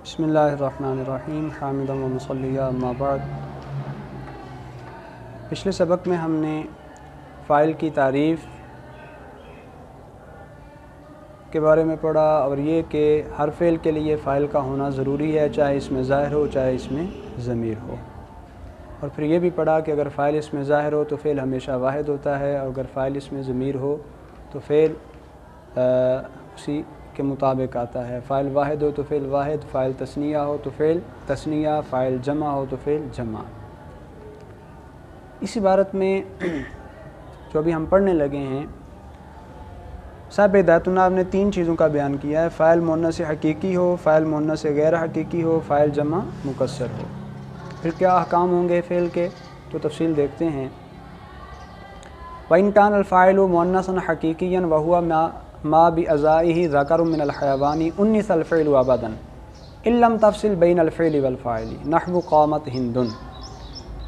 بسم اللہ الرحمن الرحیم حامدا و مصلیہ اما بعد۔ پچھلے سبق میں ہم نے فاعل کی تعریف کے بارے میں پڑھا اور یہ کہ ہر فعل کے لیے فاعل کا ہونا ضروری ہے، چاہے اس میں ظاہر ہو چاہے اس میں ضمیر ہو، اور پھر یہ بھی پڑھا کہ اگر فاعل اس میں ظاہر ہو تو فعل ہمیشہ واحد ہوتا ہے، اور اگر فاعل اس میں ضمیر ہو تو فعل اسی کے مطابق آتا ہے۔ فاعل واحد ہو تو فعل واحد، فاعل تثنیہ ہو تو فعل تثنیہ، فاعل جمع ہو تو فعل جمع۔ اس عبارت میں جو ابھی ہم پڑھنے لگے ہیں، صاحب ہدایت الناب نے 3 چیزوں کا بیان کیا ہے: فاعل مؤنث حقیقی ہو، فاعل مؤنث غیر حقیقی ہو، فاعل جمع مکسر ہو۔ پھر کیا احکام ہوں گے فعل کے، تو تفصیل دیکھتے ہیں۔ وَإِنْ كَانَ الْفَاعِلُ مُؤَنَّثًا حَقِيقِيًّا وَهُوَ ما بِأَزَائِهِ ذَكَرٌ مِنَ الْحَيَوَانِ أُنِّثَ الْفِعْلُ أَبَدًا إِن لَّمْ تَفْصِلْ بَيْنَ الْفِعْلِ وَالْفَاعِلِ نَحْوُ قَامَتْ هِندٌ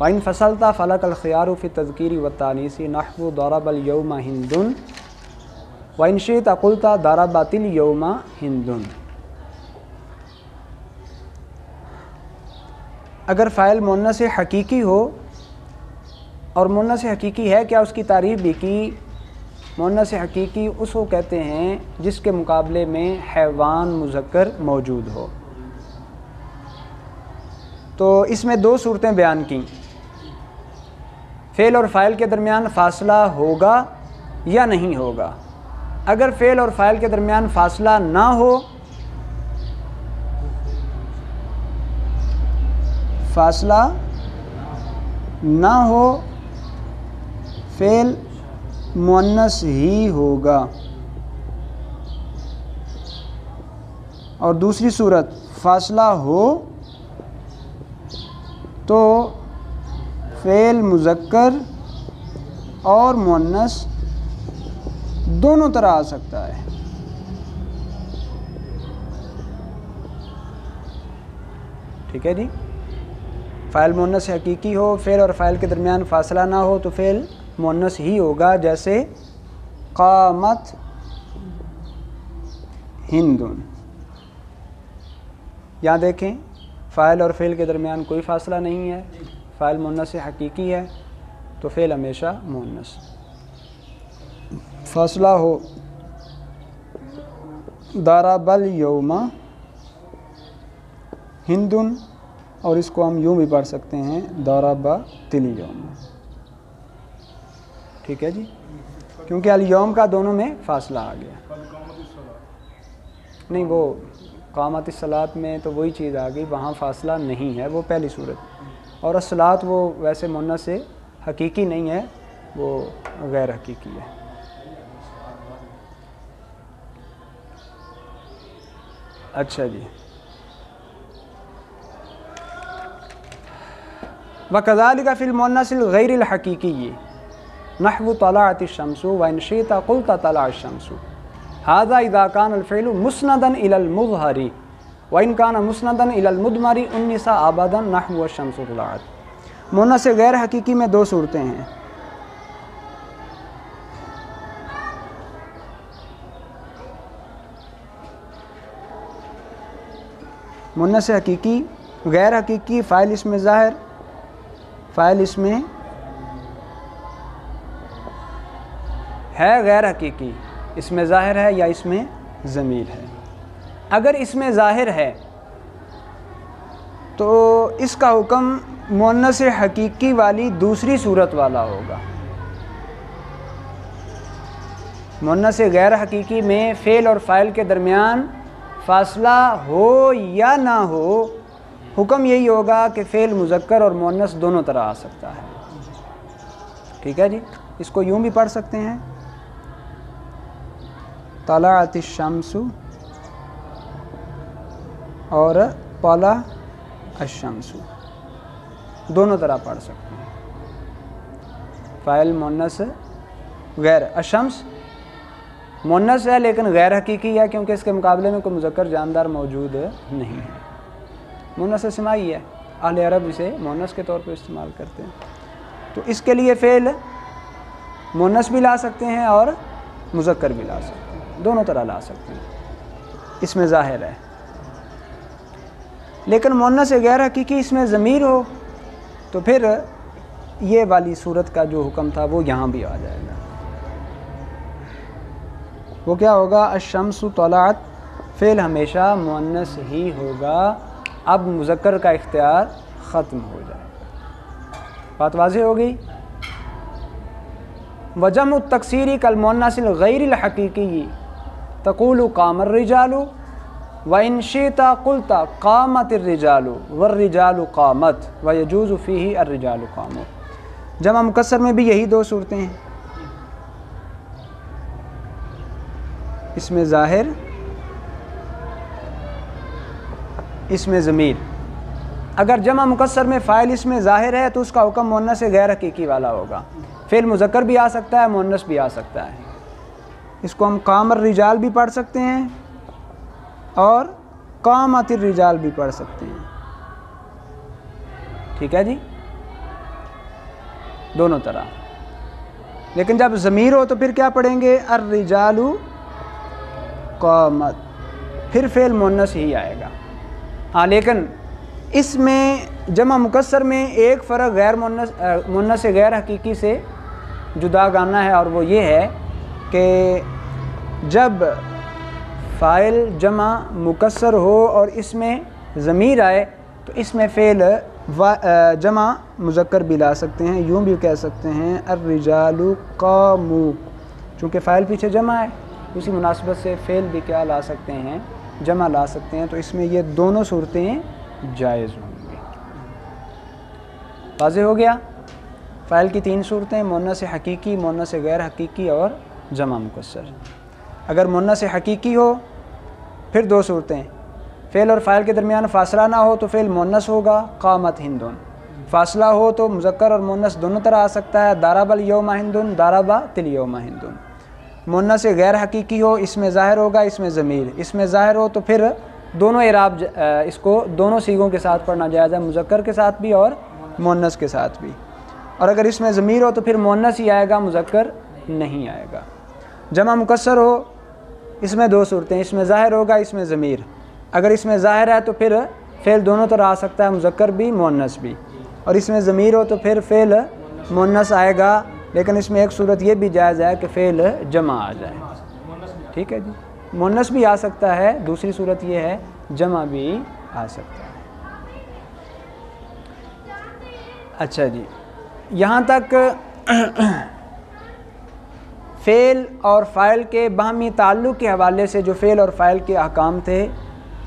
وَإِنْ فَصَلْتَ فَلَكَ الْخِيَارُ فِي التَّذْكِيرِ وَالتَّأْنِيثِ نَحْوُ ضَرَبَ الْيَوْمَ هِندٌ وَإِنْ شِئْتَ قُلْتَ ضَرَبَتِ الْيَوْمَ هِندٌ۔ اگر فاعل مؤنث حقیقی ہو، اور مؤنث حقیقی ہے کیا، اس کی تعریف بھی کی۔ مؤنث حقیقی اس کو کہتے ہیں جس کے مقابلے میں حیوان مذکر موجود ہو۔ تو اس میں 2 صورتیں بیان کیں: فعل اور فاعل کے درمیان فاصلہ ہوگا یا نہیں ہوگا۔ اگر فعل اور فاعل کے درمیان فاصلہ نہ ہو، فعل مؤنث ہی ہوگا، اور دوسری صورت فاصلہ ہو تو فعل مذکر اور مؤنث دونوں طرح آ سکتا ہے۔ ٹھیک ہے جی، فاعل مؤنث حقیقی ہو، فعل اور فاعل کے درمیان فاصلہ نہ ہو تو فعل مؤنث ہی ہوگا، جیسے قامت ہندن۔ یہاں دیکھیں، فاعل اور فعل کے درمیان کوئی فاصلہ نہیں ہے، فاعل مؤنث حقیقی ہے تو فعل ہمیشہ مؤنث۔ فاصلہ ہو ضرب الیوم ہندن، اور اس کو ہم یوں بھی پڑھ سکتے ہیں ضربت الیوم۔ ٹھیک ہے جی، کیونکہ الیوم کا دونوں میں فاصلہ آ گیا۔ نہیں، وہ قامت الصلاۃ میں تو وہی چیز آ گئی، وہاں فاصلہ نہیں ہے، وہ پہلی صورت۔ اور الصلاۃ وہ ویسے مؤنث سے حقیقی نہیں ہے، وہ غیر حقیقی ہے۔ اچھا جی، وَكَذَلِكَ فِي الْمُؤَنَّثِ الْغَيْرِ الْحَقِيقِيِّ نحو طلعت الشمس وإن شئت قلت طلع الشمس هذا إذا كان الفعل مسندا إلى المظهر وإن كان مسندا إلى المضمر أنث أبدا نحو الشمس طلعت۔ مؤنث غیر حقیقی میں 2 صورتیں ہیں۔ مؤنث حقیقی، غیر حقیقی، فاعل اس میں ظاہر، فاعل اس میں ہے غیر حقیقی، اس میں ظاہر ہے یا اس میں ضمیر ہے۔ اگر اس میں ظاہر ہے تو اس کا حکم مؤنث حقیقی والی دوسری صورت والا ہوگا۔ مؤنث غیر حقیقی میں فعل اور فاعل کے درمیان فاصلہ ہو یا نہ ہو، حکم یہی ہوگا کہ فعل مذکر اور مؤنث دونوں طرح آ سکتا ہے۔ ٹھیک ہے جی، اس کو یوں بھی پڑھ سکتے ہیں طلعت الشمس اور طلع الشمس، دونوں طرح پڑھ سکتے ہیں۔ فاعل مؤنث غیر، الشمس مؤنث ہے لیکن غیر حقیقی ہے، کیونکہ اس کے مقابلے میں کوئی مذکر جاندار موجود نہیں ہے۔ مؤنث سماعی ہے، اہل عرب اسے مؤنث کے طور پر استعمال کرتے ہیں، تو اس کے لیے فعل مؤنث بھی لا سکتے ہیں اور مذکر بھی لا سکتے ہیں، دونوں طرح لا سکتے ہیں، اس میں ظاہر ہے۔ لیکن مؤنث غیر حقیقی اس میں ضمیر ہو تو پھر یہ والی صورت کا جو حکم تھا وہ یہاں بھی آ جائے گا. وہ کیا ہوگا؟ الشمس طلعت، فعل ہمیشہ مؤنث ہی ہوگا. اب مذکر کا اختیار ختم ہو جائے گا. بات واضح ہو گئی؟ وجمع التکسیری کالمؤنث الغیر الحقیقی تقول قام الرجال وإن شئت قلت قامت الرجال والرجال قامت ويجوز فيه الرجال قاموا. جمع مکسر میں بھی یہی دو صورتیں ہیں، اس میں ظاہر، اس میں ضمیر. اگر جمع مکسر میں فاعل اس میں ظاہر ہے تو اس کا حکم مؤنث غیر حقیقی والا ہوگا. فعل مذکر بھی آ سکتا ہے، مؤنث بھی آ سکتا ہے. اس کو ہم قام الرجال بھی پڑھ سکتے ہیں اور قامت الرجال بھی پڑھ سکتے ہیں. ٹھیک ہے جی، دونوں طرح. لیکن جب ضمیر ہو تو پھر کیا پڑھیں گے؟ الرجال قامت، پھر فعل مؤنث ہی آئے گا. ہاں لیکن اس میں جمع مکسر میں ایک فرق غیر مؤنث غیر حقیقی سے جدا گانا ہے، اور وہ یہ ہے کہ جب فاعل جمع مکسر ہو اور اس میں ضمیر آئے تو اس میں فعل جمع مذکر بھی لا سکتے ہیں. یوں بھی کہہ سکتے ہیں الرجال قاموا، چونکہ فاعل پیچھے جمع ہے اسی مناسبت سے فعل بھی کیا لا سکتے ہیں؟ جمع لا سکتے ہیں. تو اس میں یہ دونوں صورتیں جائز ہوں گی. واضح ہو گیا؟ فاعل کی تین صورتیں، مؤنث حقیقی، مؤنث غیر حقیقی اور جمع مکسر. اگر مؤنث حقیقی ہو پھر دو صورتیں، فعل اور فاعل کے درمیان فاصلہ نہ ہو تو فعل مؤنث ہوگا قامت ہندن. فاصلہ ہو تو مذکر اور مؤنث دونوں طرح آ سکتا ہے، ضرب الیوم ہندن، ضرب الیوم ہندن. مؤنث غیر حقیقی ہو اس میں ظاہر ہوگا، اس میں ضمیر. اس میں ظاہر ہو تو پھر دونوں اعراب اس کو دونوں صیغوں کے ساتھ پڑھنا جائز ہے، مذکر کے ساتھ بھی اور مؤنث کے ساتھ بھی. اور اگر اس میں ضمیر ہو تو پھر مؤنث ہی آئے گا، مذکر نہیں آئے گا. جمع مکسر ہو اس میں دو صورتیں، اس میں ظاہر ہوگا، اس میں ضمیر. اگر اس میں ظاہر ہے تو پھر فعل دونوں طرح آ سکتا ہے، مذکر بھی مؤنث بھی. اور اس میں ضمیر ہو تو پھر فعل مؤنث آئے گا، لیکن اس میں ایک صورت یہ بھی جائز ہے کہ فعل جمع آ جائے. ٹھیک ہے جی، مؤنث بھی آ سکتا ہے، دوسری صورت یہ ہے جمع بھی آ سکتا ہے. اچھا جی، یہاں تک فعل اور فاعل کے باہمی تعلق کے حوالے سے جو فعل اور فاعل کے احکام تھے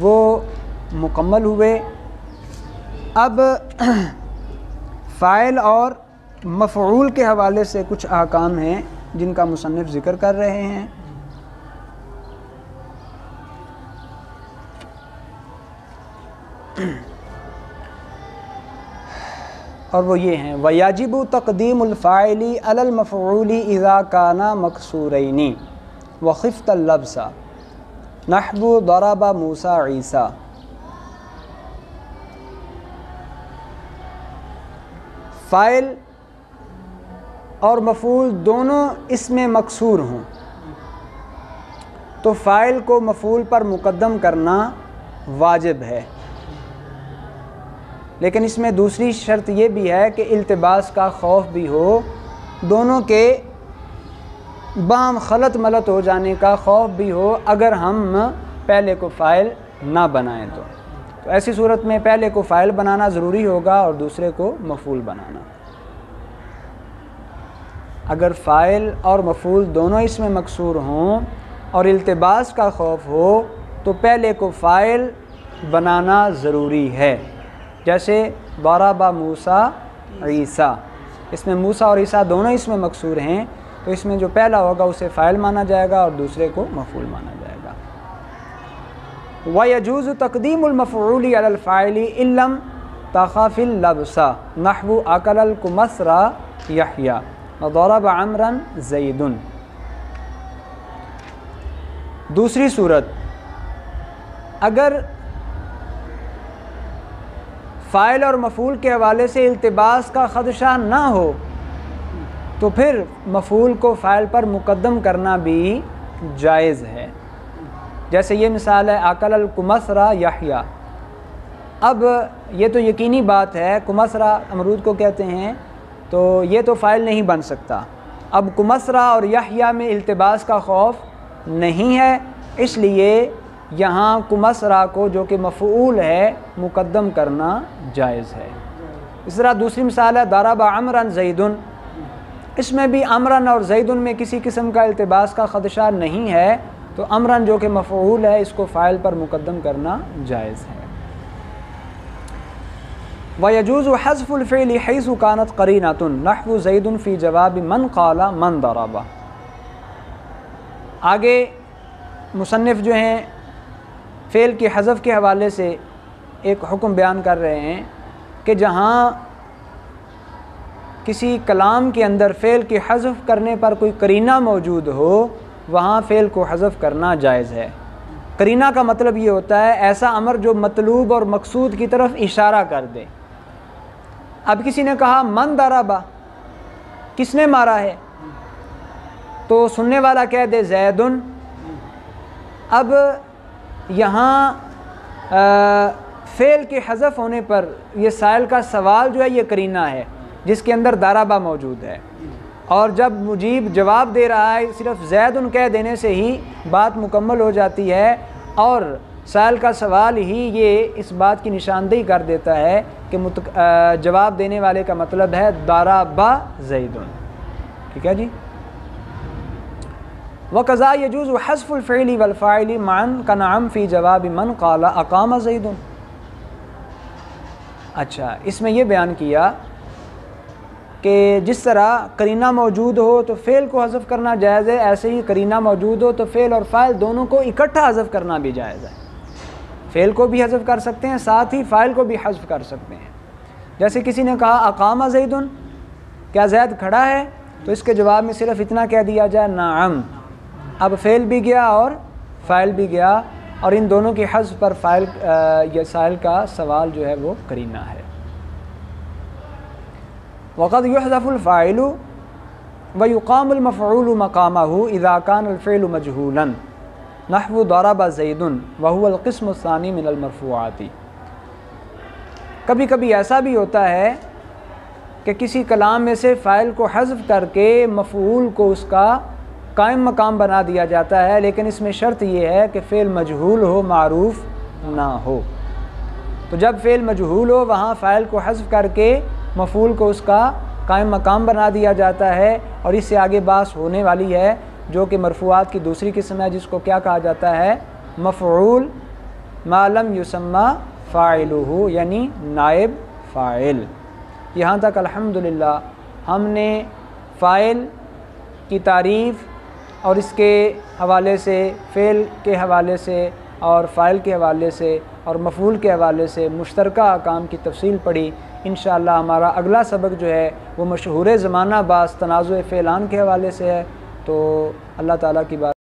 وہ مکمل ہوئے. اب فاعل اور مفعول کے حوالے سے کچھ احکام ہیں جن کا مصنف ذکر کر رہے ہیں. اور وہ یہ ہیں: وَيَجِبُ تَقْدِيمُ الْفَاعِلِ عَلَى الْمَفْعُولِ إِذَا كَانَ مَكْسُورَيْنِ وَخِفْتَ اللَّبْسَ نَحْوُ ضَرَبَ مُوسَى عِيسَى. فاعل اور مفعول دونوں اس میں مکسور ہوں تو فاعل کو مفعول پر مقدم کرنا واجب ہے. لیکن اس میں دوسری شرط یہ بھی ہے کہ التباس کا خوف بھی ہو، دونوں کے باہم خلط ملط ہو جانے کا خوف بھی ہو اگر ہم پہلے کو فاعل نہ بنائیں تو ایسی صورت میں پہلے کو فاعل بنانا ضروری ہوگا اور دوسرے کو مفعول بنانا. اگر فاعل اور مفعول دونوں اس میں مکسور ہوں اور التباس کا خوف ہو تو پہلے کو فاعل بنانا ضروری ہے. جیسے ضرب موسیٰ عیسیٰ، اس میں موسیٰ اور عیسیٰ دونوں اس میں مکسور ہیں تو اس میں جو پہلا ہوگا اسے فاعل مانا جائے گا اور دوسرے کو مفعول مانا جائے گا. وَيَجُوزُ تَقْدِيمُ الْمَفْعُولِ عَلَى الْفَاعِلِ إِن لَّمْ تَخَفِ اللَّبْسَ نَحْوُ أَكَلَ الْكُمَثْرَ يَحْيَىٰ وَضَرَبَ عَمْرًا زَيْدٌ. دوسری صورت، اگر فاعل اور مفعول کے حوالے سے التباس کا خدشہ نہ ہو تو پھر مفعول کو فاعل پر مقدم کرنا بھی جائز ہے. جیسے یہ مثال ہے اکل الکمثرا یحییٰ، اب یہ تو یقینی بات ہے کمسرا امرود کو کہتے ہیں، تو یہ تو فاعل نہیں بن سکتا۔ اب کمسرا اور یحییٰ میں التباس کا خوف نہیں ہے، اس لیے یہاں کمسرا کو جو کہ مفعول ہے مقدم کرنا جائز ہے۔ اس طرح دوسری مثال ہے ضرب عمرا زید، اس میں بھی عمرا اور زید میں کسی قسم کا التباس کا خدشہ نہیں ہے، تو عمرا جو کہ مفعول ہے اس کو فاعل پر مقدم کرنا جائز ہے۔ وَيَجُوزُ حَذْفُ الْفِعْلِ حَيْثُ كَانَتْ قَرِينَةٌ نَحْوُ زَيْدٌ فِي جَوَابِ مَنْ قَالَ مَنْ ضَرَبَ۔ آگے مصنف جو ہیں فعل کی حذف کے حوالے سے ایک حکم بیان کر رہے ہیں کہ جہاں کسی کلام کے اندر فعل کی حذف کرنے پر کوئی قرینہ موجود ہو وہاں فعل کو حذف کرنا جائز ہے۔ قرینہ کا مطلب یہ ہوتا ہے ایسا امر جو مطلوب اور مقصود کی طرف اشارہ کر دے۔ اب کسی نے کہا من ضرب، کس نے مارا ہے، تو سننے والا کہہ دے زید۔ اب یہاں فعل کے حذف ہونے پر یہ سائل کا سوال جو ہے یہ قرینہ ہے جس کے اندر ضرب موجود ہے، اور جب مجیب جواب دے رہا ہے صرف زید کہہ دینے سے ہی بات مکمل ہو جاتی ہے، اور سائل کا سوال ہی یہ اس بات کی نشاندہی کر دیتا ہے کہ جواب دینے والے کا مطلب ہے ضرب زید۔ ٹھیک ہے جی۔ وَقَضَا يَجُوزُ حَذْفُ الْفِعْلِ وَالْفَاعِلِ مَعًا كَنَعَمْ فِي جَوَابِ مَنْ قَالَ أَقَامَ زَيْدٌ۔ اچھا، اس میں یہ بیان کیا کہ جس طرح قرینہ موجود ہو تو فعل کو حذف کرنا جائز ہے، ایسے ہی قرینہ موجود ہو تو فعل اور فاعل دونوں کو اکٹھا حذف کرنا بھی جائز ہے۔ فعل کو بھی حذف کر سکتے ہیں، ساتھ ہی فاعل کو بھی حذف کر سکتے ہیں۔ جیسے کسی نے کہا اقام زید، کیا زید کھڑا ہے، تو اس کے جواب میں صرف اتنا کہہ دیا جائے نعم۔ اب فعل بھی گیا اور فاعل بھی گیا، اور ان دونوں کی حذف پر فاعل یا سائل کا سوال جو ہے وہ قرینہ ہے۔ وقد يحذف الفاعل ويقام المفعول مقامه اذا كان الفعل مجهولا نحو ضرب زید وهو القسم الثاني من المرفوعات۔ کبھی کبھی ایسا بھی ہوتا ہے کہ کسی کلام میں سے فاعل کو حذف کر کے مفعول کو اس کا قائم مقام بنا دیا جاتا ہے، لیکن اس میں شرط یہ ہے کہ فعل مجہول ہو، معروف نہ ہو۔ تو جب فعل مجہول ہو وہاں فاعل کو حذف کر کے مفعول کو اس کا قائم مقام بنا دیا جاتا ہے، اور اس سے آگے بحث ہونے والی ہے جو کہ مرفوعات کی دوسری قسم ہے، جس کو کیا کہا جاتا ہے، مفعول ما لم یسمى فاعلہ، یعنی نائب فاعل۔ یہاں تک الحمدللہ ہم نے فاعل کی تعریف اور اس کے حوالے سے، فعل کے حوالے سے اور فاعل کے حوالے سے اور مفعول کے حوالے سے مشترکہ احکام کی تفصیل پڑھی۔ انشاءاللہ ہمارا اگلا سبق جو ہے وہ مشہور زمانہ باز تنازع فعلان کے حوالے سے ہے، تو اللہ تعالیٰ کی بات